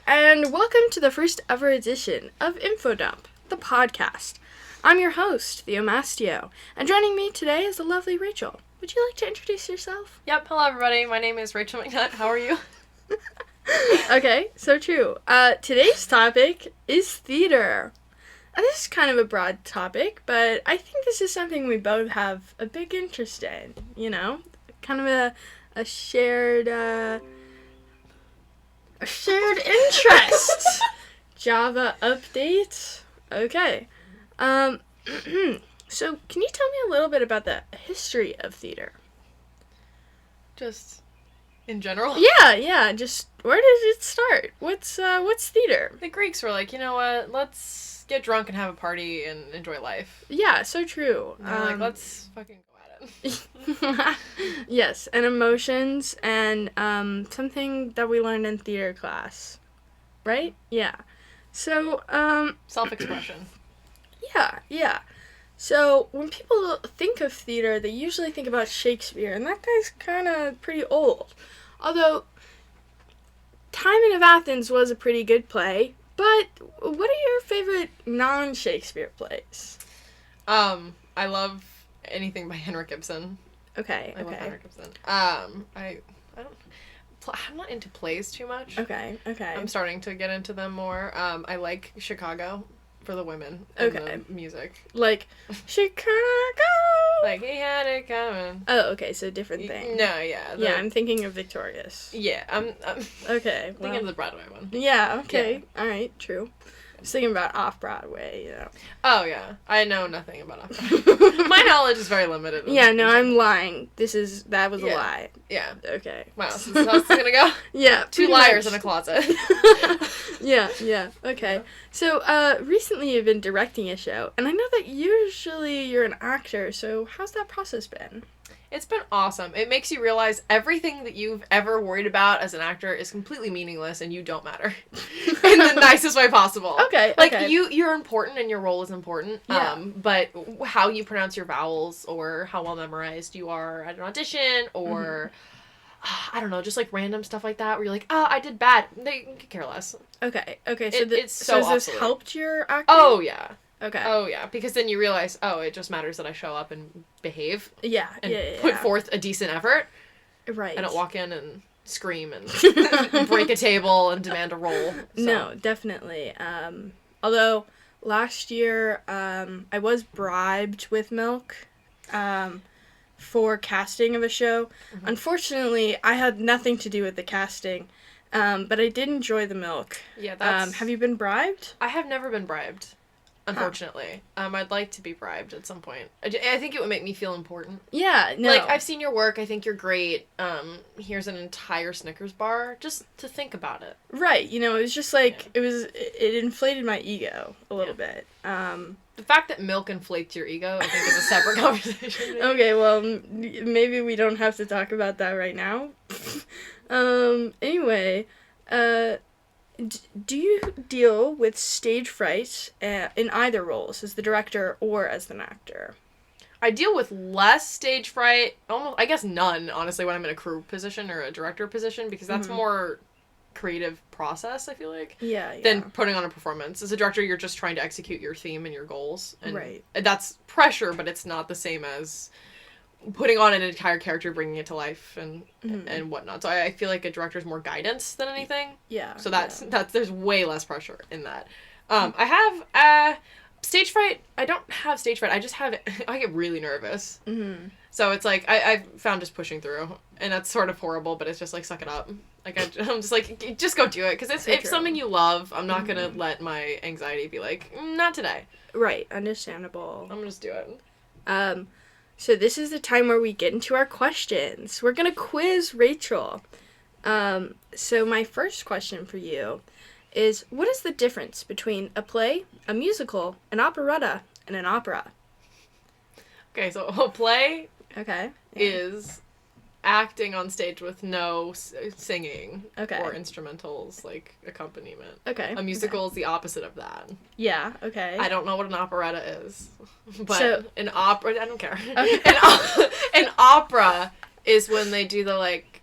and welcome to the first ever edition of Infodump, the podcast. I'm your host, Theo Mastio, and joining me today is the lovely Rachel. Would you like to introduce yourself? Yep, hello everybody, my name is Rachael McNutt, how are you? Okay, so true. Today's topic is theater. This is kind of a broad topic, but I think this is something we both have a big interest in, you know? Kind of a shared interest. Java update. Okay. So can you tell me a little bit about the history of theater? Just in general? Yeah, just where did it start? What's theater? The Greeks were like, you know what, let's get drunk and have a party and enjoy life. Yeah, so true. And they're like, let's fucking go at it. Yes, and emotions and something that we learned in theater class. Right? Yeah. So, Self-expression. Yeah. So, when people think of theater, they usually think about Shakespeare, and that guy's kind of pretty old. Although, Timon of Athens was a pretty good play, but what are your favorite non-Shakespeare plays? I love anything by Henrik Ibsen. Okay. I love Henrik Ibsen. I'm not into plays too much. Okay. I'm starting to get into them more. I like Chicago for the women. Okay. And the music. Like, Chicago! Like, he had it coming. Oh, okay, so different thing. No, yeah. Yeah, I'm thinking of Victorious. Yeah, I'm Okay, thinking of the Broadway one. Yeah, okay. Yeah. Alright, true. I was thinking about Off-Broadway, you know. Oh, yeah. I know nothing about Off-Broadway. My knowledge is very limited. Yeah, no, I'm lying. That was a lie. Yeah. Okay. Wow, so this is how it's gonna go? Yeah. Two liars in a closet. Yeah, okay. So, recently you've been directing a show, and I know that usually you're an actor, so how's that process been? It's been awesome. It makes you realize everything that you've ever worried about as an actor is completely meaningless and you don't matter. In the nicest way possible. Okay. You're important and your role is important. Yeah. But how you pronounce your vowels or how well memorized you are at an audition or I don't know, just like random stuff like that where you're like, oh, I did bad. They could care less. Okay, so it's has this obsolete. helped your acting? Oh, yeah. Okay. Oh, yeah. Because then you realize, it just matters that I show up and behave. Yeah, And put forth a decent effort. Right. I don't walk in and scream and break a table and demand a role. So. No, definitely. Although last year I was bribed with milk for casting of a show. Mm-hmm. Unfortunately, I had nothing to do with the casting, but I did enjoy the milk. Yeah, that's... have you been bribed? I have never been bribed. Unfortunately. I'd like to be bribed at some point. I think it would make me feel important. Yeah, no. Like, I've seen your work, I think you're great. Here's an entire Snickers bar, just to think about it. Right, it was just like, it inflated my ego a little bit. The fact that milk inflates your ego, I think, is a separate conversation. Maybe. Okay, well, maybe we don't have to talk about that right now. Anyway, do you deal with stage fright in either roles, as the director or as an actor? I deal with less stage fright, almost, I guess none, honestly, when I'm in a crew position or a director position, because that's more creative process, I feel like. Yeah. Than putting on a performance. As a director, you're just trying to execute your theme and your goals. And right. That's pressure, but it's not the same as putting on an entire character, bringing it to life and whatnot. So I feel like a director's more guidance than anything. Yeah. So that's there's way less pressure in that. I have stage fright. I don't have stage fright. I get really nervous. Mm-hmm. So it's like I've found just pushing through, and that's sort of horrible. But it's just like, suck it up. Like I'm just like, just go do it, because it's something you love. I'm not gonna let my anxiety be like, not today. Right. Understandable. I'm gonna just do it. So this is the time where we get into our questions. We're going to quiz Rachel. So my first question for you is, what is the difference between a play, a musical, an operetta, and an opera? Okay, so a play Okay. is acting on stage with no singing Okay. or instrumentals, like, accompaniment. Okay. A musical is the opposite of that. Yeah, okay. I don't know what an operetta is, but So- an opera, I don't care. Okay. An opera is when they do the, like,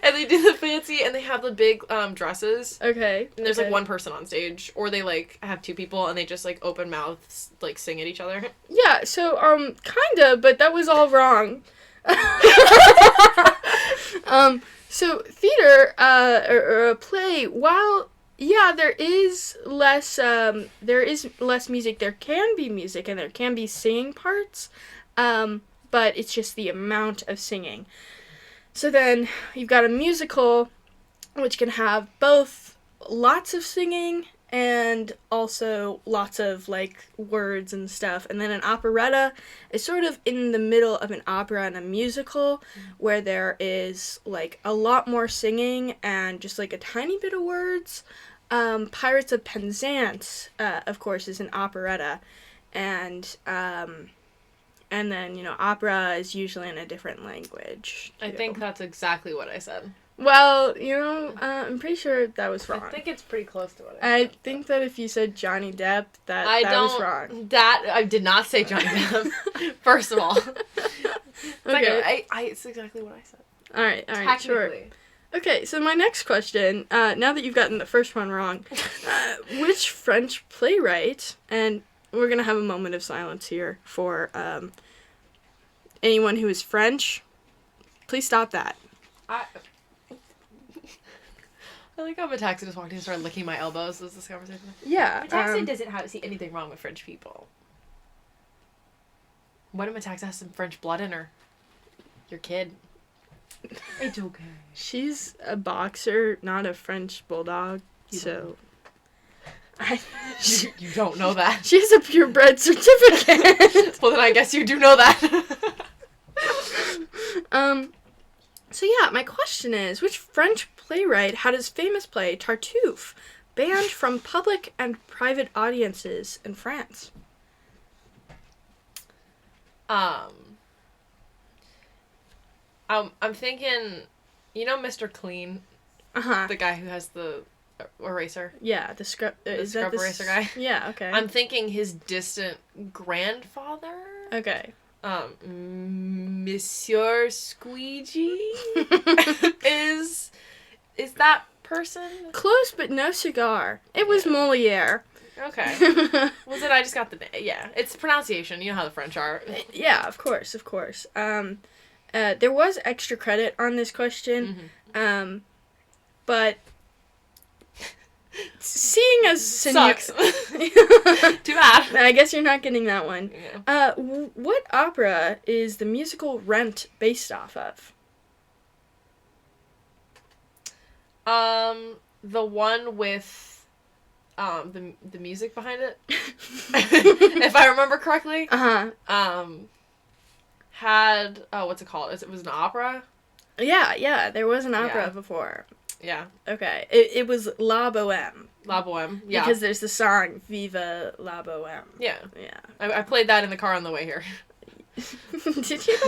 and they do the fancy, and they have the big dresses. Okay. And there's like one person on stage, or they like have two people, and they just like open mouths, like sing at each other. Yeah. So kinda, but that was all wrong. So theater, or a play, while there is less music. There can be music and there can be singing parts, but it's just the amount of singing. So then you've got a musical, which can have both lots of singing and also lots of, like, words and stuff. And then an operetta is sort of in the middle of an opera and a musical, where there is, like, a lot more singing and just, like, a tiny bit of words. Pirates of Penzance, of course, is an operetta. And then, opera is usually in a different language, too. I think that's exactly what I said. Well, I'm pretty sure that was wrong. I think it's pretty close to what I said. I think that if you said Johnny Depp, that was wrong. I did not say Johnny Depp, first of all. Okay. It's exactly what I said. All right, sure. Okay, so my next question, now that you've gotten the first one wrong, which French playwright, and we're going to have a moment of silence here for anyone who is French, please stop that. I like how Metaxa just walked in and started licking my elbows. Was this conversation? Yeah. Metaxa doesn't see anything wrong with French people. What if Metaxa has some French blood in her? Your kid. It's okay. She's a boxer, not a French bulldog, so... You don't know that. She has a purebred certificate. Well, then I guess you do know that. So yeah, my question is, which French playwright had his famous play, Tartuffe, banned from public and private audiences in France? I'm thinking, Mr. Clean? Uh-huh. The guy who has the eraser? Yeah, the scrub eraser guy? Yeah, okay. I'm thinking his distant grandfather? Okay. Monsieur Squeegee is that person? Close, but no cigar. It was Moliere. Okay. Well, then I just got the name. Yeah, it's pronunciation. You know how the French are. Yeah, of course. There was extra credit on this question, but seeing as sucks. Too bad. I guess you're not getting that one. Yeah. What opera is the musical Rent based off of? The one with the music behind it. If I remember correctly. Had what's it called? It was an opera? Yeah, there was an opera before. Yeah. Okay. It was La Bohème. La Bohème, yeah. Because there's the song Viva La Bohème. Yeah. Yeah. I played that in the car on the way here. Did you?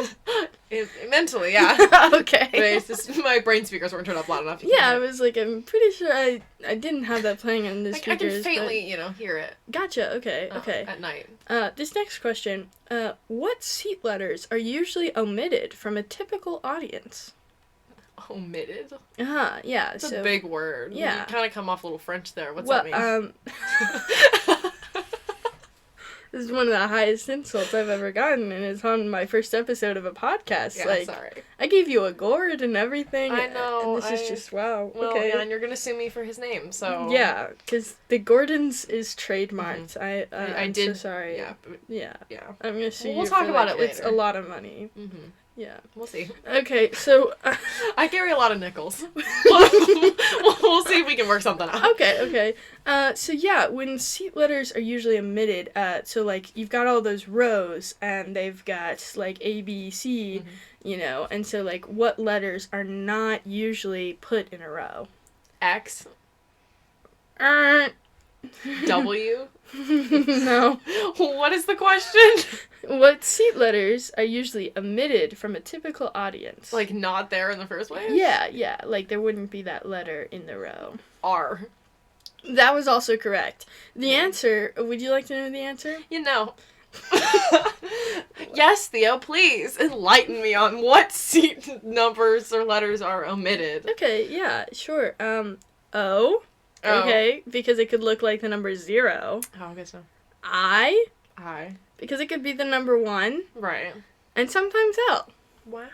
Mentally, yeah. Okay. But it's just, my brain speakers weren't turned up loud enough. Yeah, I was like, I'm pretty sure I didn't have that playing on the speakers. I can faintly, hear it. Gotcha, okay. At night. This next question, what seat letters are usually omitted from a typical audience? Omitted? Yeah. It's a big word. Yeah. You kind of come off a little French there. What's that mean? This is one of the highest insults I've ever gotten, and it's on my first episode of a podcast. Yeah, sorry. I gave you a gourd and everything. I know. And this is just, wow. Well, okay. yeah, and you're going to sue me for his name, so... Yeah, because the Gordons is trademarked. I'm did, so sorry. Yeah. I'm going to sue you. We'll talk about it later. It's a lot of money. Mm-hmm. Yeah. We'll see. Okay, so... I carry a lot of nickels. We'll see if we can work something out. Okay. So yeah, when seat letters are usually omitted, so like you've got all those rows and they've got like A, B, C, and so like what letters are not usually put in a row? X. W. No. What is the question? What seat letters are usually omitted from a typical audience? Like not there in the first place? Yeah. Like there wouldn't be that letter in the row. R. That was also correct. The answer, would you like to know the answer? Yes, Theo, please enlighten me on what seat numbers or letters are omitted. Okay, yeah, sure. O. Okay, because it could look like the number 0. Oh, okay, so. I. I. Because it could be the number 1. Right. And sometimes L. Wow.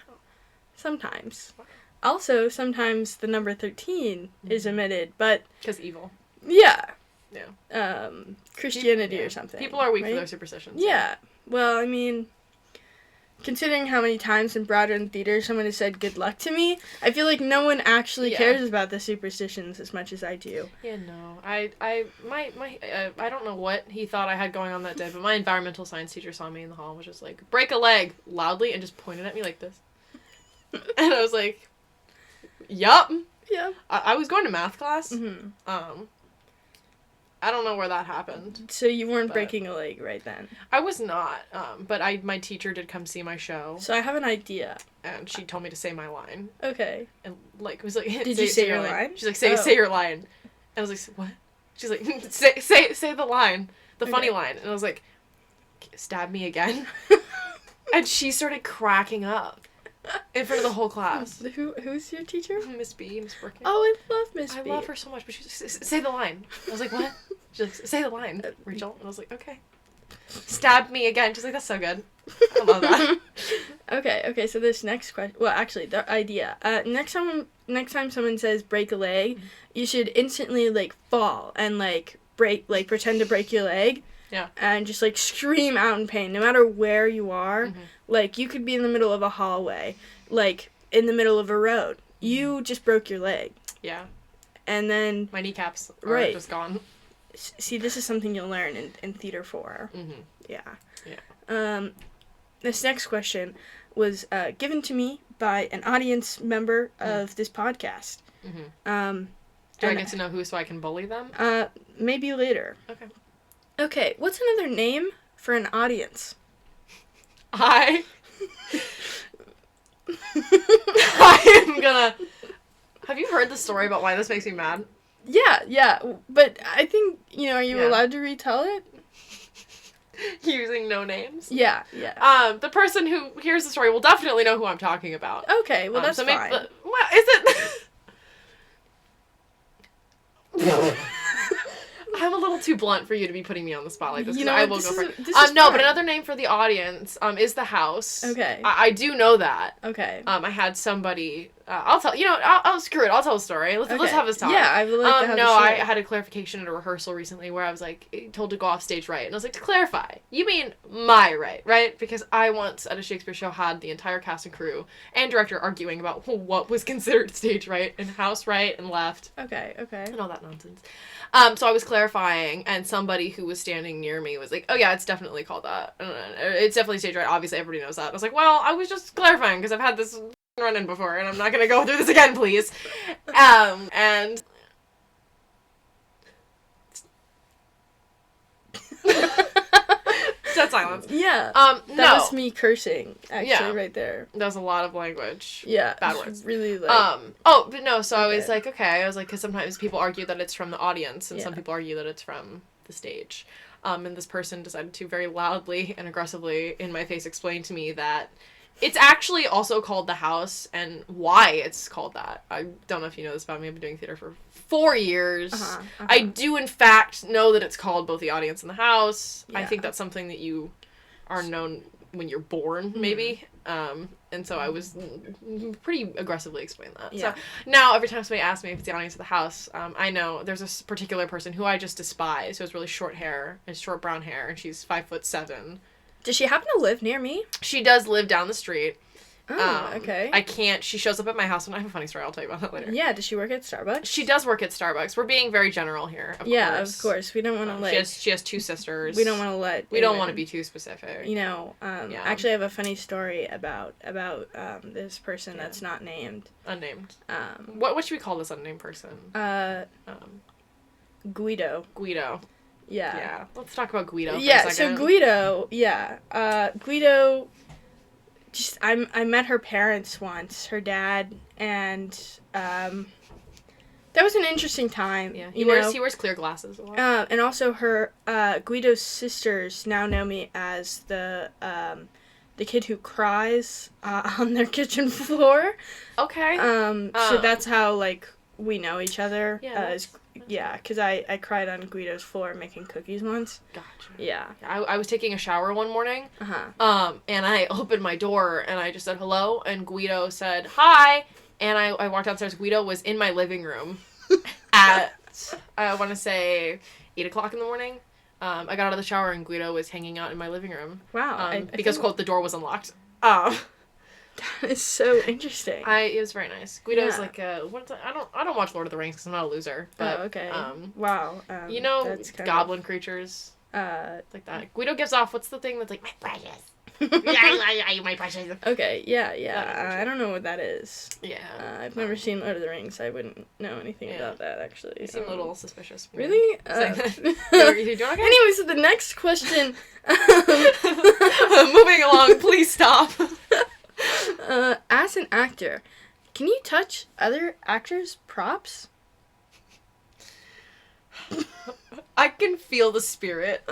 Sometimes. Wow. Also, sometimes the number 13 is omitted, but... Because evil. Yeah. Yeah. Christianity or something. People are weak right? for their superstitions. Yeah. Well, I mean... Considering how many times in Broadway Theater someone has said good luck to me, I feel like no one actually cares about the superstitions as much as I do. Yeah, no. I don't know what he thought I had going on that day, but my environmental science teacher saw me in the hall and was just like, break a leg, loudly, and just pointed at me like this. And I was like, yup. Yeah. I was going to math class. Mm-hmm. I don't know where that happened. So you weren't breaking a leg right then? I was not, but my teacher did come see my show. So I have an idea. And she told me to say my line. Okay. And, like, it was like... Did you say your line? She's like, say your line. And I was like, what? She's like, say the line. The funny line. And I was like, stab me again? And she started cracking up. In front of the whole class. Who's your teacher? Miss B, Miss Brooke. Oh, I love Miss B. I love her so much, but she's like, say the line. I was like, what? She's like, say the line, Rachel. And I was like, okay. Stab me again. She's like, that's so good. I love that. Okay, so this next question, well, actually, the idea. Next time someone says break a leg, you should instantly, like, fall and, like, pretend to break your leg. Yeah. And just, like, scream out in pain, no matter where you are. Mm-hmm. Like, you could be in the middle of a hallway, like, in the middle of a road. You just broke your leg. Yeah. And then... My kneecaps are just gone. See, this is something you'll learn in Theater 4. Mm-hmm. Yeah. Yeah. This next question was given to me by an audience member of this podcast. Mm-hmm. Do I get to know who so I can bully them? Maybe later. Okay. Okay, what's another name for an audience? I am gonna... Have you heard the story about why this makes me mad? Yeah, but I think, are you allowed to retell it? Using no names? Yeah. The person who hears the story will definitely know who I'm talking about. Okay, well, that's fine. Well, is it... I'm a little too blunt for you to be putting me on the spot like this, because I will go for it. No, but another name for the audience is the house. Okay. I do know that. Okay. I had somebody... I'll tell... I'll screw it. I'll tell a story. Let's have this talk. Yeah, I would like to have No, I had a clarification at a rehearsal recently where I was, like, told to go off stage right. And I was like, to clarify, you mean my right? Because I once, at a Shakespeare show, had the entire cast and crew and director arguing about what was considered stage right and house right and left. Okay. And all that nonsense. So I was clarifying, and somebody who was standing near me was like, oh yeah, it's definitely called that. It's definitely stage right. Obviously, everybody knows that. I was like, well, I was just clarifying, because I've had this run-in before, and I'm not gonna go through this again, please. And... Dead silence. Yeah. No. That was me cursing, actually, right there. That was a lot of language. Yeah. Bad words. Really, like... but no, so I was like, okay. I was like, because sometimes people argue that it's from the audience, and some people argue that it's from the stage. And this person decided to very loudly and aggressively in my face explain to me that it's actually also called the house, and why it's called that. I don't know if you know this about me. I've been doing theater for 4 years. I do, in fact, know that it's called both the audience and the house. Yeah. I think that's something that you are known when you're born, maybe. And so I was pretty aggressively explaining that. Yeah. So now every time somebody asks me if it's the audience or the house, I know there's this particular person who I just despise, who has really short hair, and short brown hair, and she's 5'7". Does she happen to live near me? She does live down the street. Oh, okay. She shows up at my house, and I have a funny story. I'll tell you about that later. Yeah, does she work at Starbucks? She does work at Starbucks. We're being very general here, of course. Of course. We don't want to, like... She has 2 sisters. We don't want to let... We don't want to be too specific. Actually, I have a funny story about this person that's not named. Unnamed. What should we call this unnamed person? Guido. Yeah. Yeah. Let's talk about Guido for a second. second. So Guido, Guido, I met her parents once, her dad and, that was an interesting time. Yeah, he wears clear glasses a lot. And also her Guido's sisters now know me as the kid who cries on their kitchen floor. Okay. So that's how like we know each other. Yeah. Because I cried on Guido's floor making cookies once. Gotcha. Yeah. I was taking a shower one morning. And I opened my door and I just said hello, and Guido said hi, and I walked downstairs. Guido was in my living room at I want to say 8:00 in the morning. I got out of the shower and Guido was hanging out in my living room. Wow. Because quote the door was unlocked. That is so interesting. It was very nice. Guido's like I don't watch Lord of the Rings because I'm not a loser. But okay. Wow. You know, goblin creatures. Like that. Guido gives off, what's the thing that's like, my precious. My precious. Okay, yeah. I don't know what that is. Yeah. I've never seen Lord of the Rings. I wouldn't know anything about that, actually. You seem a little suspicious. Really? You doing okay? Anyways, the next question. Moving along, please stop. As an actor, can you touch other actors' props? I can feel the spirit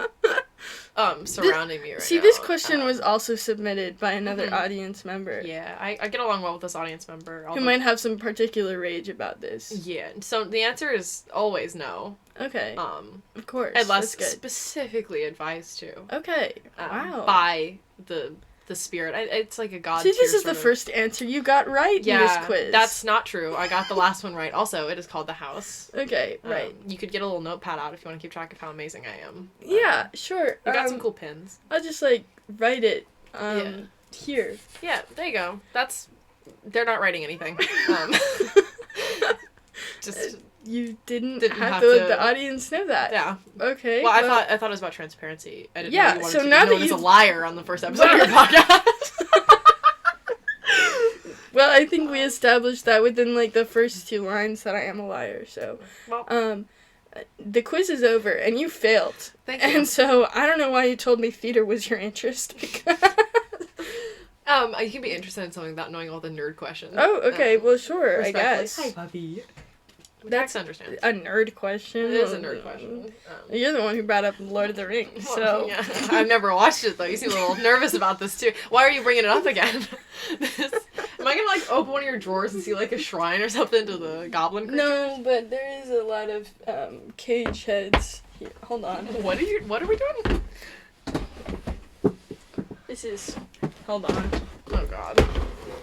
surrounding me right now. See, this question was also submitted by another audience member. Yeah, I get along well with this audience member. Who might have some particular rage about this. Yeah, so the answer is always no. Okay. Of course. Unless specifically advised to. Okay. Wow. By the spirit. It's like a god. See, this is the first answer you got right in this quiz. That's not true. I got the last one right. Also, it is called The House. Okay, right. You could get a little notepad out if you want to keep track of how amazing I am. Yeah, sure. You got some cool pins. I'll just, like, write it here. Yeah, there you go. They're not writing anything. Just... You didn't have to let the audience know that. Yeah. Okay. Well, I thought it was about transparency. I didn't know you wanted so to now be known that as a liar on the first episode of your podcast. Well, I think we established that within like the first 2 lines that I am a liar. So, the quiz is over and you failed. Thank you. And so I don't know why you told me theater was your interest because. You can be interested in something without knowing all the nerd questions. Oh, okay. Well, sure. I guess. Hi, puppy. That's a nerd question. It is a nerd question. You're the one who brought up Lord of the Rings, so... Yeah. I've never watched it, though. You seem a little nervous about this, too. Why are you bringing it up again? Am I gonna, like, open one of your drawers and see, like, a shrine or something to the goblin creatures? No, but there is a lot of, cage heads here. Hold on. What are we doing? This is... Hold on. Oh, God.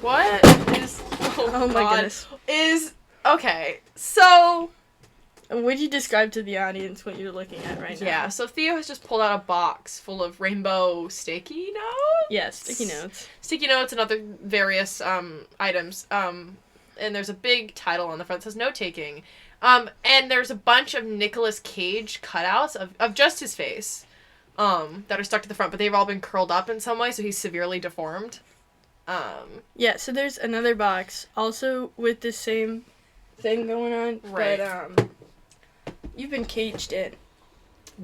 What is... Oh my goodness. Okay, so... Would you describe to the audience what you're looking at right now? Yeah, so Theo has just pulled out a box full of rainbow sticky notes? Yes, sticky notes. Sticky notes and other various items. And there's a big title on the front that says note-taking. And there's a bunch of Nicolas Cage cutouts of just his face that are stuck to the front, but they've all been curled up in some way, so he's severely deformed. Yeah, so there's another box also with the same thing going on, right. But you've been caged in.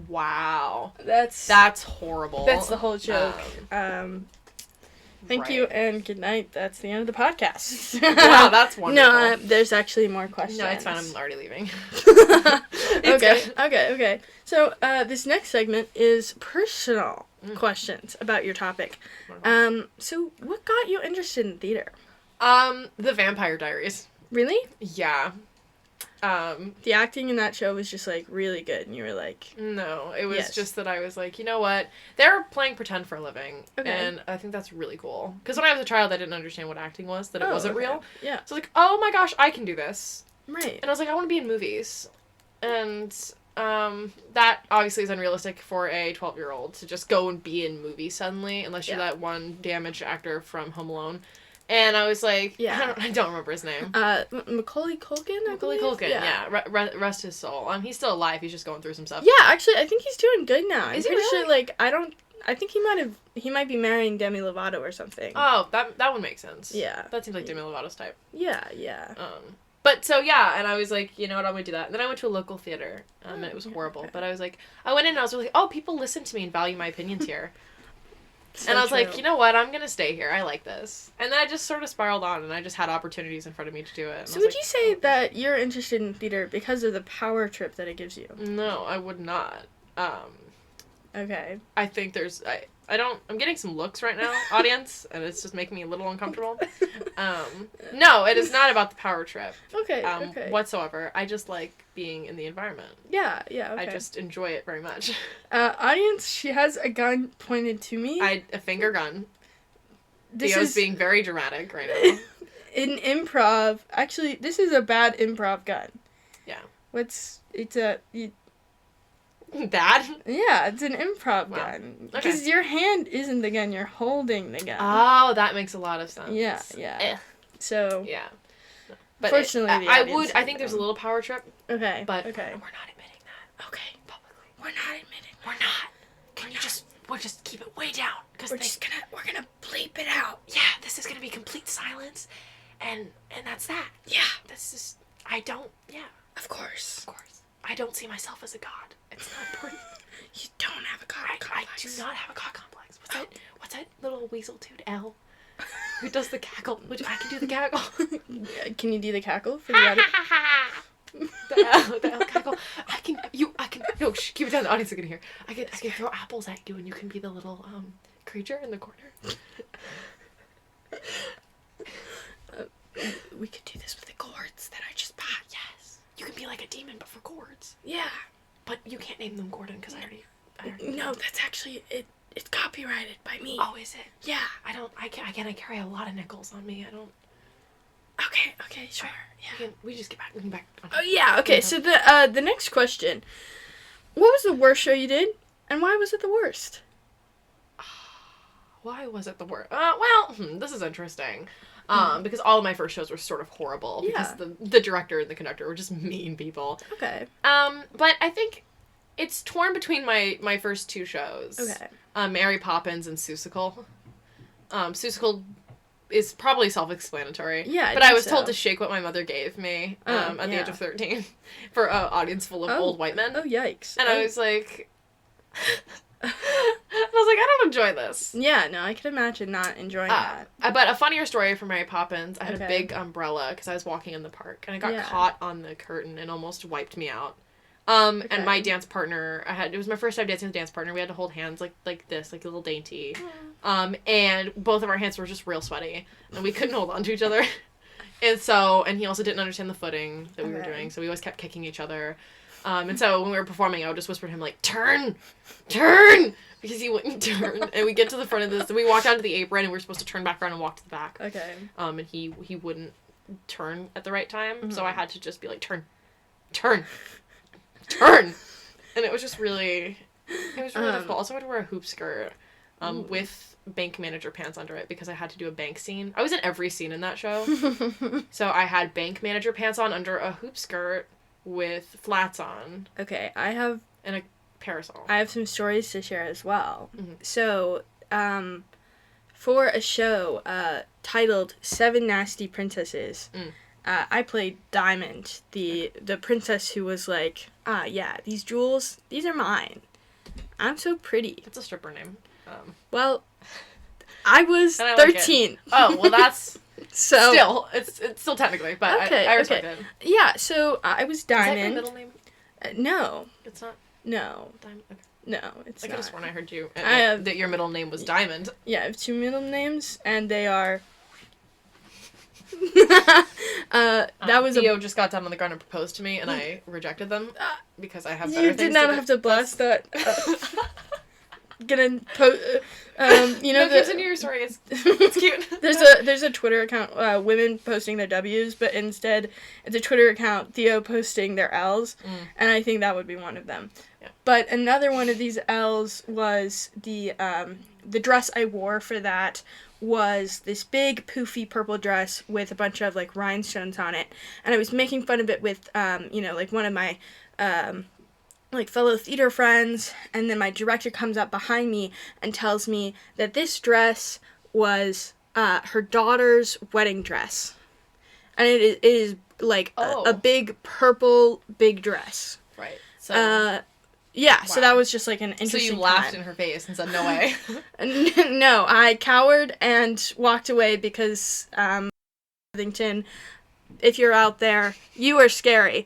Wow. That's horrible. That's the whole joke. Thank you and good night. That's the end of the podcast. Wow, that's wonderful. No, there's actually more questions. No, it's fine. I'm already leaving. Okay. So this next segment is personal questions about your topic. So what got you interested in theater? The Vampire Diaries. Really? Yeah. The acting in that show was just, like, really good, and you were like... No, it was just that I was like, you know what? They're playing pretend for a living, and I think that's really cool. Because when I was a child, I didn't understand what acting was, that it wasn't real. Yeah. So, like, oh my gosh, I can do this. Right. And I was like, I want to be in movies. And, that obviously is unrealistic for a 12-year-old to just go and be in movies suddenly, unless you're that one damaged actor from Home Alone. And I was like, I don't remember his name. Macaulay Culkin, Macaulay Culkin, yeah. Rest his soul. He's still alive. He's just going through some stuff. Yeah, actually, I think he's doing good now. I'm pretty really? sure, like, I think he might be marrying Demi Lovato or something. Oh, that would make sense. Yeah. That seems like Demi Lovato's type. Yeah. But so, yeah, and I was like, you know what, I'm going to do that. And then I went to a local theater, and it was horrible. Okay. But I was like, I went in and I was like, oh, people listen to me and value my opinions here. So and I was true. like, you know what? I'm going to stay here. I like this. And then I just sort of spiraled on, and I just had opportunities in front of me to do it. And So would you say that you're interested in theater because of the power trip that it gives you? No, I would not. Okay. I think there's... I'm getting some looks right now, audience, and it's just making me a little uncomfortable. No, it is not about the power trip. Okay, okay. Whatsoever. I just like being in the environment. Yeah, okay. I just enjoy it very much. Audience, she has a gun pointed to me. A finger gun. This Theo's is being very dramatic right now. in improv. Actually, this is a bad improv gun. Yeah. Bad? Yeah, it's an improv gun. Because your hand isn't the gun, you're holding the gun. Oh, that makes a lot of sense. Yeah. So. Yeah. But fortunately, I think there's a little power trip. Okay. But okay. We're not admitting that. Okay. Publicly. We're not admitting. We're not. We'll just keep it way down. We're gonna bleep it out. Yeah, this is gonna be complete silence. And that's that. Yeah. This is, Of course. I don't see myself as a god. It's not important. You don't have a god complex. I do not have a god complex. What's that little weasel toot L? Who does the cackle? Which I can do the cackle. Can you do the cackle for the audience? the L cackle. I can. No, keep it down. The audience is gonna hear. I can throw apples at you, and you can be the little creature in the corner. We could do this with the gourds that I just bought. Yes. You can be like a demon, but for gourds. Yeah. But you can't name them Gordon because I already. No, that's actually it's copyrighted by me. Oh, is it? Yeah. I carry a lot of nickels on me. I don't. Okay, sure. Yeah. We just get back. We can back. Oh yeah. Okay. So the next question: what was the worst show you did, and why was it the worst? Why was it the worst? This is interesting. Because all of my first shows were sort of horrible. Yeah. Because the director and the conductor were just mean people. Okay. But I think it's torn between my first two shows. Okay. Mary Poppins and Seussical. Seussical is probably self-explanatory. Yeah, but I was told to shake what my mother gave me at the age of 13 for an audience full of old white men. Oh, yikes. And I was like... I was like, I don't enjoy this. Yeah, no, I can imagine not enjoying that. But a funnier story for Mary Poppins, I had a big umbrella because I was walking in the park and I got caught on the curtain and almost wiped me out. And my dance partner, it was my first time dancing with a dance partner. We had to hold hands like this, like a little dainty. And both of our hands were just real sweaty and we couldn't hold on to each other. And he also didn't understand the footing that we were doing, so we always kept kicking each other. And so when we were performing, I would just whisper to him, like, turn! Because he wouldn't turn. And we get to the front of this, and we walked down to the apron, and we were supposed to turn back around and walk to the back. Okay. And he wouldn't turn at the right time, so I had to just be like, turn! And it was just really difficult. Also, I had to wear a hoop skirt with bank manager pants under it because I had to do a bank scene. I was in every scene in that show. So I had bank manager pants on under a hoop skirt with flats on. Okay, and a parasol. I have some stories to share as well. Mm-hmm. So, for a show titled Seven Nasty Princesses, I played Diamond, the princess who was like, these jewels, these are mine. I'm so pretty. It's a stripper name. Well, I was 13. Like oh, well, that's... So still, it's still technically, but okay, I respect it. Yeah, so I was Diamond. Is that your middle name? No. It's not? No. Diamond? Okay. No, it's not. I could have sworn I heard you that your middle name was Diamond. Yeah, I have two middle names, and they are... Theo just got down on the ground and proposed to me, and I rejected them because I have better things to do. You did not have to blast that. Continue your story. It's cute. There's a Twitter account, women posting their W's, but instead it's a Twitter account, Theo posting their L's, and I think that would be one of them. Yeah. But another one of these L's was the dress I wore for that was this big poofy purple dress with a bunch of like rhinestones on it, and I was making fun of it with one of my fellow theater friends, and then my director comes up behind me and tells me that this dress was her daughter's wedding dress, and it is like a big purple big dress. Right. So Yeah, so Wow. that was just, like, an interesting So you laughed time. in her face and said, no way. No, I cowered and walked away because, Worthington, if you're out there, you are scary.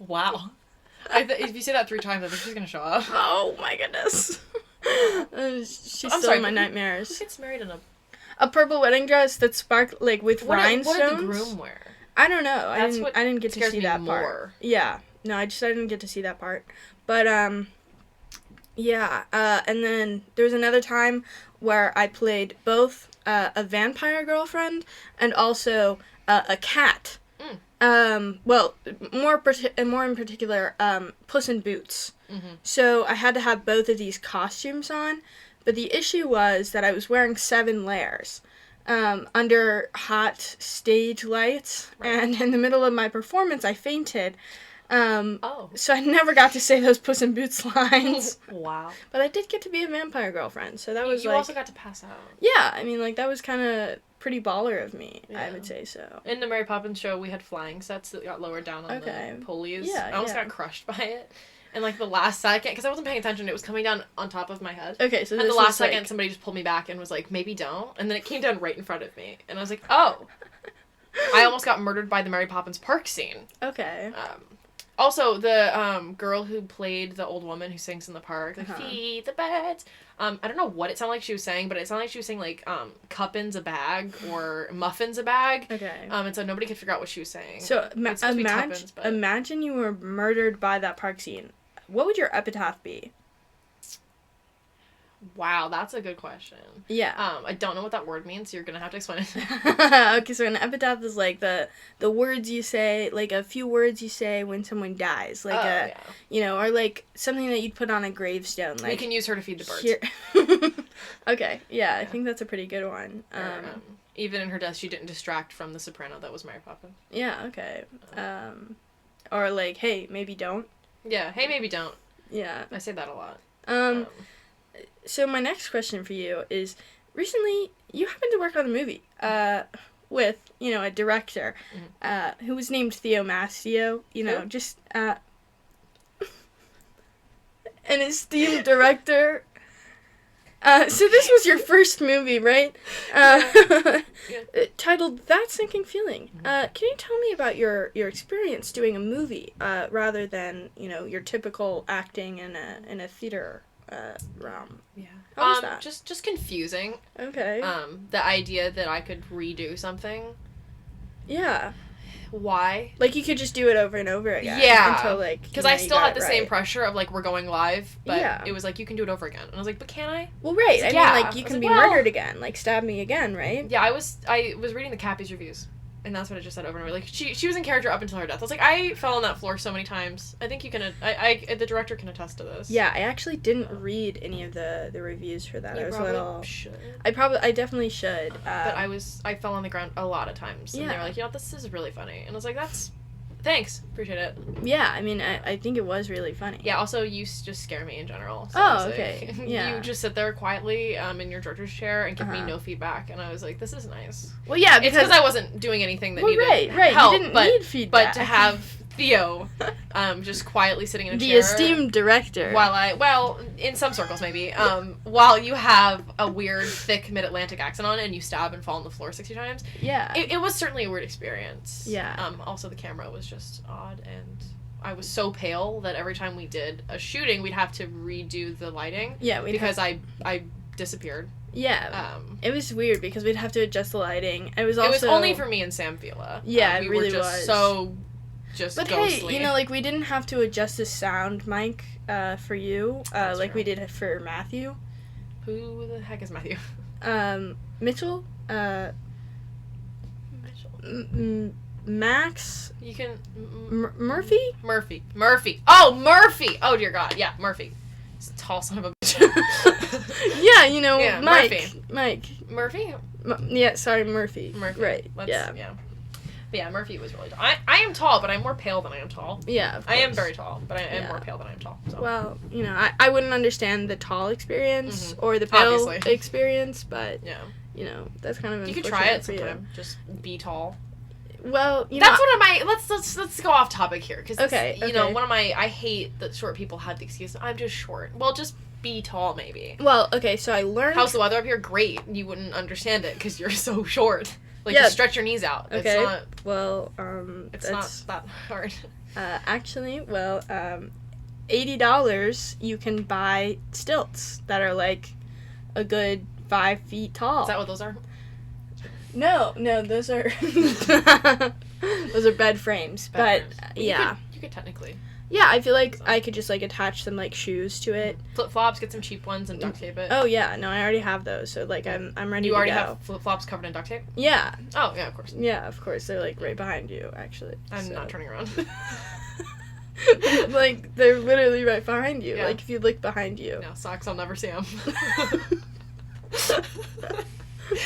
Wow. If you say that 3 times, I think she's gonna show up. Oh my goodness. She's I'm still sorry, in my who nightmares. gets married in A purple wedding dress that sparked, like, with rhinestones. What did the groom wear? I don't know. I That's didn't. what I didn't get to scares see me that more. part. Yeah. No, I didn't get to see that part. But yeah. And then there was another time where I played both a vampire girlfriend and also a cat. Well, more in particular, Puss in Boots. Mm-hmm. So I had to have both of these costumes on, but the issue was that I was wearing 7 layers. Under hot stage lights, Right. and in the middle of my performance, I fainted. Oh. So I never got to say those Puss in Boots lines. Wow. But I did get to be a vampire girlfriend, so that was You like... also got to pass out. Yeah, I mean, like, that was kind of pretty baller of me, I would say so. In the Mary Poppins show, we had flying sets that got lowered down on the pulleys. Yeah, I almost got crushed by it. And, like, the last second, because I wasn't paying attention, it was coming down on top of my head. Okay, so and the last second, somebody just pulled me back and was like, maybe don't. And then it came down right in front of me. And I was like, oh. I almost got murdered by the Mary Poppins park scene. Okay. Also, the girl who played the old woman who sings in the park, like, feed the birds. I don't know what it sounded like she was saying, but it sounded like she was saying, like, cuppins a bag or muffins a bag. Okay. And so nobody could figure out what she was saying. So tuppence, but... imagine you were murdered by that park scene. What would your epitaph be? Wow, that's a good question. Yeah. I don't know what that word means, so you're gonna have to explain it. Okay, so an epitaph is like the words you say, like a few words you say when someone dies, like you know, or like something that you'd put on a gravestone. Like, we can use her to feed the birds. Okay, yeah, I think that's a pretty good one. Even in her death, she didn't distract from the soprano that was Mary Poppins. Yeah. Okay. Or like, hey, maybe don't. Yeah. Hey, maybe don't. Yeah. I say that a lot. So my next question for you is, recently you happened to work on a movie with, you know, a director who was named Theo Mastio, you know, just an esteemed director. So this was your first movie, right? Titled That Sinking Feeling. Can you tell me about your experience doing a movie rather than, you know, your typical acting in a theater realm? Yeah. How was that? Just confusing. Okay. The idea that I could redo something. Yeah. Why? Like, you could just do it over and over again. Yeah. Until, like... Because I still had the same pressure of, like, we're going live, but it was like, you can do it over again. And I was like, but can I? Well, right. I mean, like, you can be murdered again. Like, stab me again, right? Yeah, I was reading the Cappy's reviews. And that's what I just said over and over. Like, she was in character up until her death. I was like, I fell on that floor so many times. I think you can... the director can attest to this. Yeah, I actually didn't read any of the reviews for that. You I was probably a little... should. I definitely should. But I fell on the ground a lot of times. And they were like, you know, this is really funny. And I was like, thanks. Appreciate it. Yeah, I mean, I think it was really funny. Yeah, also, you just scare me in general. So okay. Yeah. You just sit there quietly in your director's chair and give me no feedback. And I was like, this is nice. Well, yeah, because I wasn't doing anything that needed you help. didn't need feedback. But to have Theo just quietly sitting in a chair. The esteemed director. Well, in some circles maybe, while you have a weird, thick Mid-Atlantic accent on and you stab and fall on the floor 60 times. Yeah. It was certainly a weird experience. Yeah. Also, the camera was just odd, and I was so pale that every time we did a shooting, we'd have to redo the lighting. Yeah, because I disappeared. Yeah. It was weird because we'd have to adjust the lighting. It was only for me and Sam Vila. Yeah, it really were just was. So but ghostly. Hey, you know, like, we didn't have to adjust the sound mic for you, like true. we did for Matthew. Who the heck is Matthew? Mitchell. Max. You can... Murphy? Murphy. Oh, Murphy! Oh, dear God. Yeah, Murphy. He's a tall son of a bitch. Yeah, you know, Mike. Murphy? Murphy? Sorry, Murphy. Right. Yeah. But yeah, Murphy was really tall. I am tall, but I'm more pale than I am tall. Yeah, of course. I am very tall, but I am more pale than I am tall. So. Well, you know, I wouldn't understand the tall experience or the pale experience, but, you know, that's kind of you could try it sometime. Just be tall. Well, you That's know. one of my... Let's go off topic here. Because, you know, okay. one of my... I hate that short people have the excuse, I'm just short. Well, just be tall, maybe. Well, okay, so I learned... How's the weather up here? Great. You wouldn't understand it because you're so short. Like, Yeah. just stretch your knees out. Okay. It's not... Well, It's not that hard. Actually, well, $80 you can buy stilts that are, like, a good 5 feet tall. Is that what those are? No, those are... those are bed frames. But, yeah. You could technically. Yeah, I feel like I could just, like, attach some, like, shoes to it. Flip-flops, get some cheap ones and duct tape it. Oh, yeah. No, I already have those, so, like, I'm ready to go. You already have flip-flops covered in duct tape? Yeah. Oh, yeah, of course. Yeah, of course. They're, like, right behind you, actually. I'm not turning around. Like, they're literally right behind you. Yeah. Like, if you look behind you. No, socks, I'll never see them.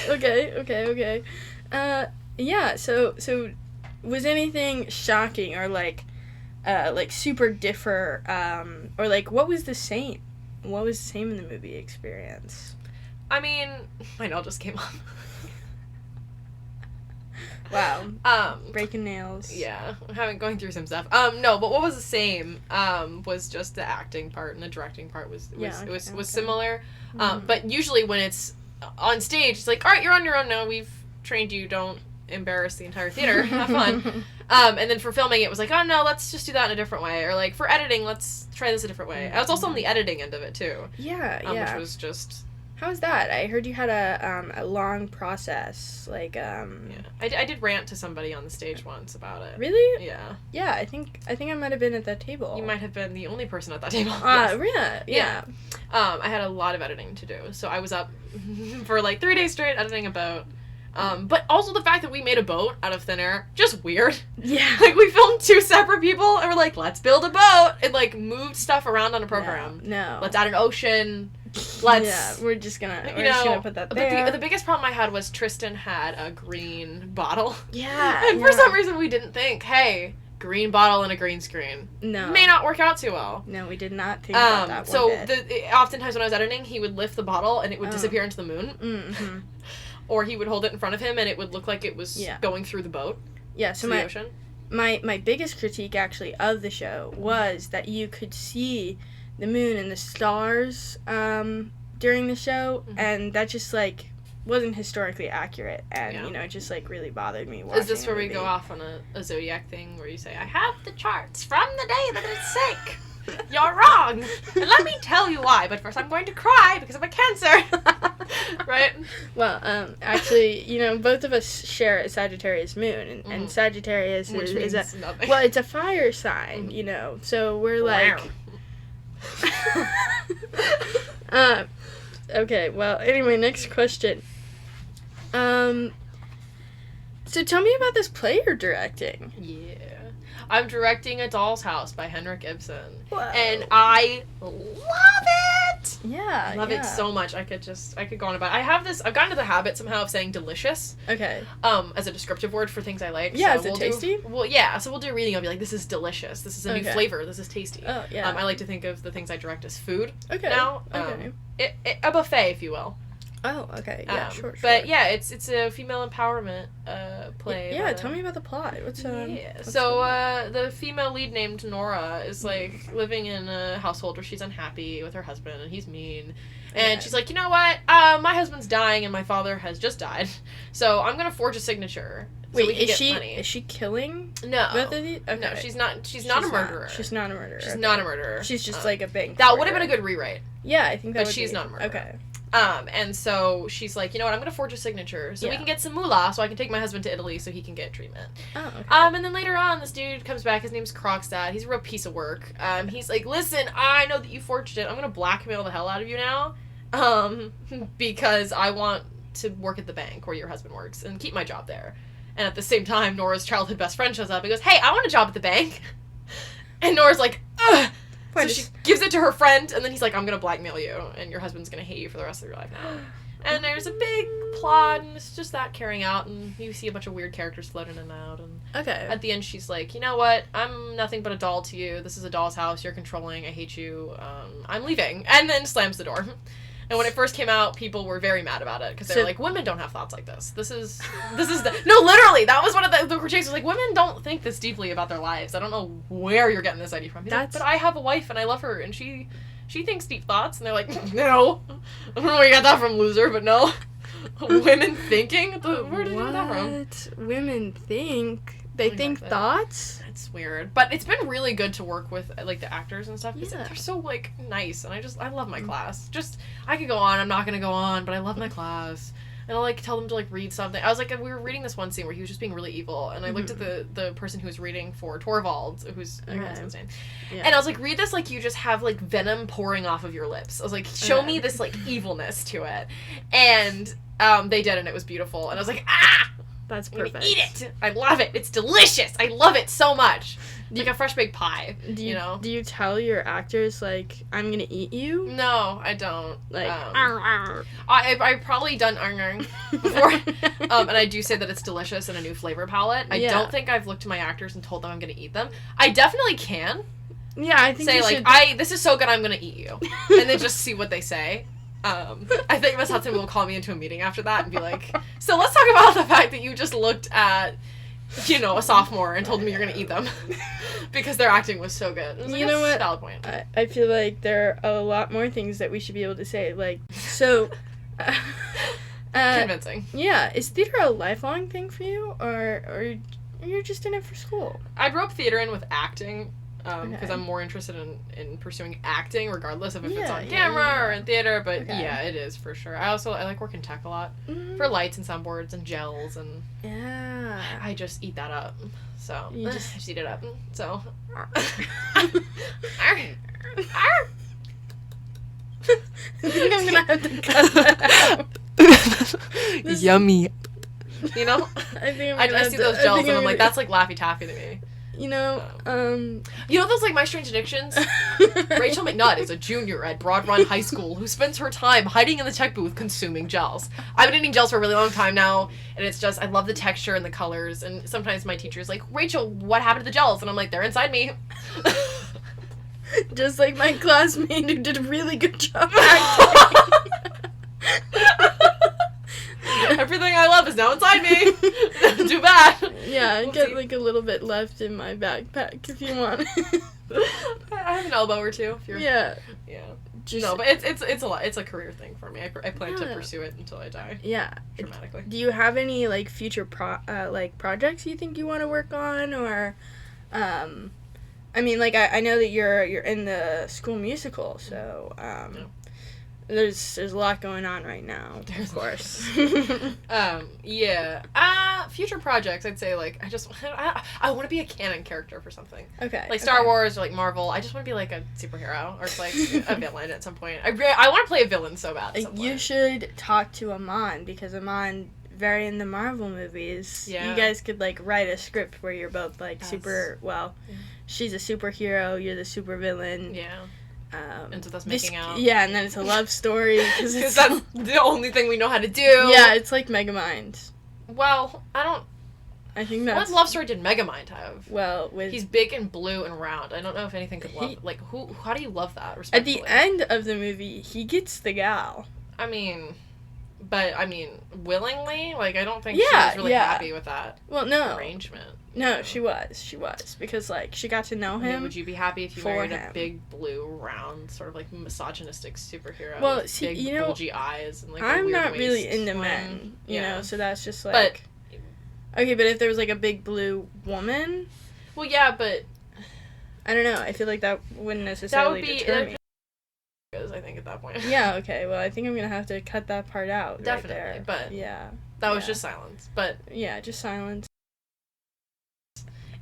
Okay. Yeah, so was anything shocking or, like super differ, or, like, what was the same? What was the same in the movie experience? I mean, my nail just came off. Wow. Breaking nails. Yeah, going through some stuff. No, but what was the same, was just the acting part and the directing part was similar. Mm-hmm. But usually when it's on stage, it's like, all right, you're on your own now. We've trained you. Don't embarrass the entire theater. Have fun. And then for filming, it was like, oh no, let's just do that in a different way. Or like for editing, let's try this a different way. I was also on the editing end of it too. Yeah. Which was just... How's that? I heard you had a long process. Like, Yeah. I did rant to somebody on the stage once about it. Really? Yeah. Yeah, I think I might have been at that table. You might have been the only person at that table. Yes. Yeah. I had a lot of editing to do, so I was up for like 3 days straight editing a boat. But also the fact that we made a boat out of thin air, just weird. Yeah. Like, we filmed 2 separate people, and we're like, let's build a boat, and like, moved stuff around on a program. No. Let's add an ocean. Let's... Yeah, we're just gonna put that but there. the biggest problem I had was Tristan had a green bottle. Yeah. And for some reason we didn't think, hey, green bottle and a green screen. No. May not work out too well. No, we did not think about that so one bit. oftentimes when I was editing, he would lift the bottle and it would disappear into the moon. Mm-hmm. Or he would hold it in front of him and it would look like it was going through the boat. Yeah, so the ocean. My biggest critique actually of the show was that you could see the moon and the stars during the show, and that just like wasn't historically accurate, and it just like really bothered me watching. Is this where we go off on a zodiac thing where you say, I have the charts from the day that it sank? You're wrong, and let me tell you why, but first I'm going to cry because of a cancer. Right? Well, actually, both of us share a Sagittarius moon, and Sagittarius is a nothing. Well, it's a fire sign, so we're like okay, well, anyway, next question. So tell me about this play you're directing. Yeah. I'm directing A Doll's House by Henrik Ibsen. Whoa. And I love it! Yeah, I love it so much. I could go on about it. I've gotten into the habit somehow of saying delicious. Okay. As a descriptive word for things I like. Yeah, so is it tasty? So we'll do a reading. I'll be like, this is delicious. This is a new flavor. This is tasty. Oh, yeah. I like to think of the things I direct as food. Okay. Now. Okay. A buffet, if you will. Oh, okay. Yeah, sure. But yeah, it's a female empowerment play. Yeah, tell me about the plot. What's the female lead named Nora is like living in a household where she's unhappy with her husband and he's mean. And she's like, you know what? My husband's dying and my father has just died. So I'm gonna forge a signature. Wait, so we can is get money. Is she killing? No. Both of these? Okay. No, she's not. She's not a murderer. She's not a murderer. She's not a murderer. She's just like a bank. That would have been a good rewrite. Yeah, I think that. But she's not a murderer. Okay. And so she's like, you know what, I'm gonna forge a signature so we can get some moolah so I can take my husband to Italy so he can get treatment. Oh, okay. And then later on, this dude comes back, his name's Krogstad, he's a real piece of work. He's like, listen, I know that you forged it, I'm gonna blackmail the hell out of you now, because I want to work at the bank where your husband works and keep my job there. And at the same time, Nora's childhood best friend shows up and goes, hey, I want a job at the bank. And Nora's like, ugh! So she gives it to her friend, and then he's like, I'm gonna blackmail you, and your husband's gonna hate you for the rest of your life now. And there's a big plot, and it's just that carrying out, and you see a bunch of weird characters floating in and out, and at the end she's like, you know what, I'm nothing but a doll to you, this is a doll's house, you're controlling, I hate you, I'm leaving, and then slams the door. And when it first came out, people were very mad about it because they were like, women don't have thoughts like this. This is no, literally, that was one of the critiques was like, women don't think this deeply about their lives. I don't know where you're getting this idea from. Like, but I have a wife and I love her and she thinks deep thoughts. And they're like, no. I don't know where you got that from, loser, but no. Women thinking? Where did you get that from? Women think? They think thoughts? It's weird. But it's been really good to work with, like, the actors and stuff, because they're so, like, nice, and I love my class. I could go on, I'm not gonna go on, but I love my class. And I'll, like, tell them to, like, read something. I was, like, we were reading this one scene where he was just being really evil, and I looked at the person who was reading for Torvald, who's, I can't say his name, and I was, like, read this like you just have, like, venom pouring off of your lips. I was, like, show me this, like, evilness to it. And, they did, and it was beautiful, and I was, like, ah! That's perfect. I'm gonna eat it! I love it! It's delicious! I love it so much! It's like a fresh baked pie, you know? Do you tell your actors, like, I'm gonna eat you? No, I don't. Like, I've probably done before, and I do say that it's delicious and a new flavor palette. I don't think I've looked to my actors and told them I'm gonna eat them. I definitely can. Yeah, I think say, you like, should... this is so good, I'm gonna eat you. And then just see what they say. I think Miss Hudson will call me into a meeting after that and be like, so let's talk about the fact that you just looked at, you know, a sophomore and told me you're gonna eat them. Because their acting was so good. Was you know what? Valid point. I feel like there are a lot more things that we should be able to say. Like, so... convincing. Yeah. Is theater a lifelong thing for you? Or you're just in it for school? I roped theater in with acting. Because I'm more interested in pursuing acting, regardless of if it's on camera or in theater, but yeah, it is for sure. I like working tech a lot for lights and soundboards and gels, and I just eat that up. So I just eat it up. So I think I'm gonna have to cut that out. Yummy. You know, I see those gels and I'm like, that's like Laffy Taffy to me. You know, you know those, like, My Strange Addictions? Rachel McNutt is a junior at Broad Run High School who spends her time hiding in the tech booth consuming gels. I've been eating gels for a really long time now, and it's just, I love the texture and the colors, and sometimes my teacher's like, Rachel, what happened to the gels? And I'm like, they're inside me. Just like my classmate who did a really good job acting. Everything I love is now inside me. Too bad. Yeah, I get like a little bit left in my backpack if you want. I have an elbow or two. If you're, yeah. No, but it's a lot. It's a career thing for me. I plan to pursue it until I die. Yeah. Dramatically. Do you have any like future projects you think you want to work on, or, I mean, like I know that you're in the school musical, so There's a lot going on right now, of course. Future projects, I'd say, like, I want to be a canon character for something. Okay. Like Star Wars or, like, Marvel. I just want to be, like, a superhero or, like, a villain at some point. I want to play a villain so bad at some point. You should talk to Aman, because Aman, very in the Marvel movies. Yeah. You guys could, like, write a script where you're both, like, she's a superhero, you're the supervillain. Yeah. And so that's making out. Yeah, and then it's a love story. Because that's the only thing we know how to do. Yeah, it's like Megamind. Well, I think that's... What love story did Megamind have? Well, he's big and blue and round. I don't know if anything could love... Like, how do you love that, respectfully? At the end of the movie, he gets the gal. I mean, willingly? Like, I don't think she was really happy with that arrangement. No, she was. Because, like, she got to know him. I mean, would you be happy if you married a big, blue, round, sort of, like, misogynistic superhero with big, bulgy eyes and, like, I'm not really into men, you know, so that's just, like... Okay, but if there was, like, a big blue woman... Well, yeah, but... I don't know. I feel like that wouldn't necessarily deter me. I think, at that point. Yeah, okay. Well, I think I'm going to have to cut that part out. Definitely, right there. But... Yeah. That was just silence, but... Yeah, just silence.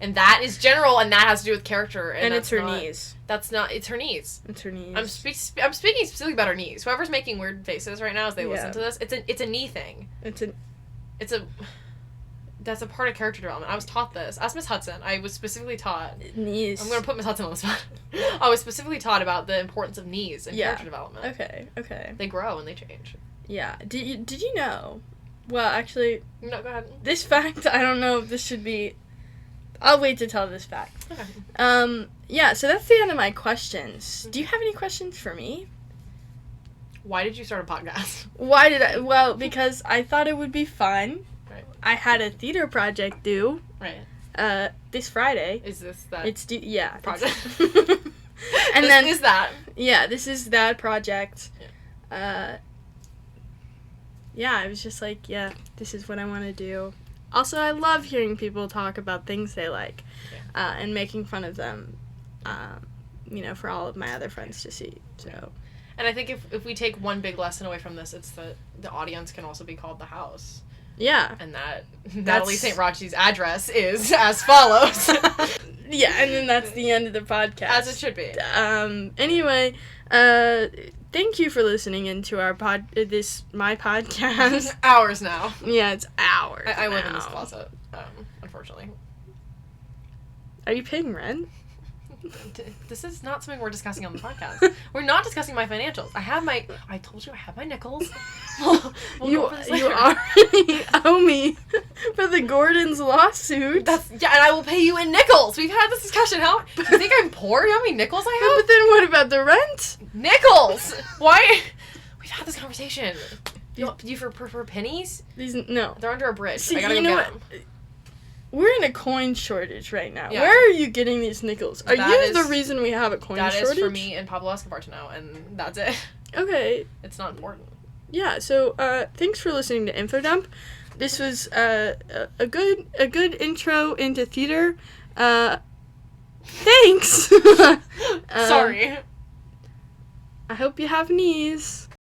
And that is general, and that has to do with character. And it's her knees. It's her knees. It's her knees. I'm speaking specifically about her knees. Whoever's making weird faces right now as they listen to this, it's a knee thing. That's a part of character development. I was taught this. Ask Miss Hudson. I was specifically taught... Knees. I'm going to put Miss Hudson on the spot. I was specifically taught about the importance of knees in character development. Okay. They grow and they change. Yeah. Did you know... Well, actually... No, go ahead. This fact, I don't know if this should be... I'll wait to tell this fact. Okay. Yeah, so that's the end of my questions. Do you have any questions for me? Why did you start a podcast? Why did I? Well, because I thought it would be fun. Right. I had a theater project due. Right. This Friday. Is this that It's due, yeah. project? And this then is that. Yeah, this is that project. Yeah. Yeah, I was just like, yeah, this is what I want to do. Also, I love hearing people talk about things they like, and making fun of them, for all of my other friends to see. So, and I think if we take one big lesson away from this, it's that the audience can also be called the house. Yeah. And that Natalie St. Rachi's address is as follows. Yeah, and then that's the end of the podcast. As it should be. Anyway, thank you for listening into our my podcast. Hours now. Yeah, it's hours. I live in this closet, unfortunately. Are you paying rent? This is not something we're discussing on the podcast. We're not discussing my financials. I told you I have my nickels. You already owe me for the Gordon's lawsuit. And I will pay you in nickels. We've had this discussion. You think I'm poor? You know how many nickels I have? But then what about the rent? Nickels! Why? We've had this conversation. You for pennies? No. They're under a bridge. See, I gotta you go know get what? them. We're in a coin shortage right now. Yeah. Where are you getting these nickels? Are That you is- the reason we have a coin shortage? That is for me and Pablo Escobar to know, and that's it. Okay. It's not important. Yeah, so thanks for listening to Infodump. This was a good intro into theater. Thanks. Sorry. I hope you have knees.